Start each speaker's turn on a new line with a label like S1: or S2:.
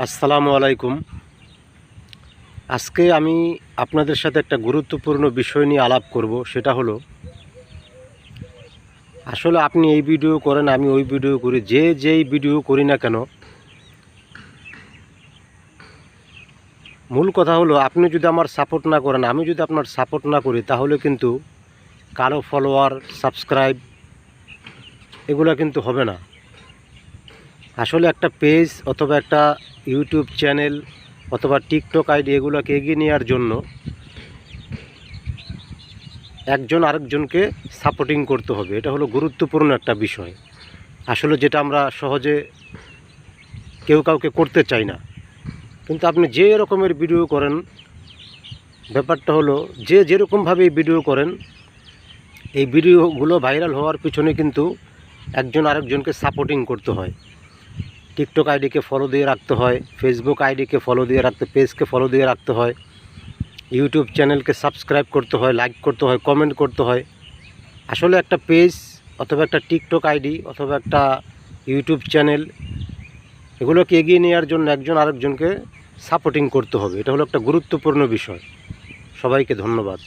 S1: আসসালামু আলাইকুম। আজকে আমি আপনাদের সাথে একটা গুরুত্বপূর্ণ বিষয় নিয়ে আলাপ করব। সেটা হলো, আসলে আপনি এই ভিডিও করেন, আমি ওই ভিডিও করি, যেই ভিডিও করি না কেন, মূল কথা হলো আপনি যদি আমার সাপোর্ট না করেন, আমি যদি আপনার সাপোর্ট না করি, তাহলে কিন্তু কারো ফলোয়ার, সাবস্ক্রাইব এগুলো কিন্তু হবে না। আসলে একটা পেজ অথবা একটা ইউটিউব চ্যানেল অথবা টিকটক আইডি এগুলোকে এগিয়ে নেওয়ার জন্য একজন আরেকজনকে সাপোর্টিং করতে হবে। এটা হলো গুরুত্বপূর্ণ একটা বিষয়, আসলে যেটা আমরা সহজে কেউ কাউকে করতে চাই না। কিন্তু আপনি যে রকমের ভিডিও করেন, ব্যাপারটা হলো যে যেরকমভাবে ভিডিও করেন, এই ভিডিওগুলো ভাইরাল হওয়ার পিছনে কিন্তু একজন আরেকজনকে সাপোর্টিং করতে হয়। টিকটক আইডিকে ফলো দিয়ে রাখতে হয়, ফেসবুক আইডিকে ফলো দিয়ে রাখতে, পেজকে ফলো দিয়ে রাখতে হয়, ইউটিউব চ্যানেলকে সাবস্ক্রাইব করতে হয়, লাইক করতে হয়, কমেন্ট করতে হয়। আসলে একটা পেজ অথবা একটা টিকটক আইডি অথবা একটা ইউটিউব চ্যানেল এগুলোকে এগিয়ে নেওয়ার জন্য একজন আরেকজনকে সাপোর্টিং করতে হবে। এটা হলো একটা গুরুত্বপূর্ণ বিষয়। সবাইকে ধন্যবাদ।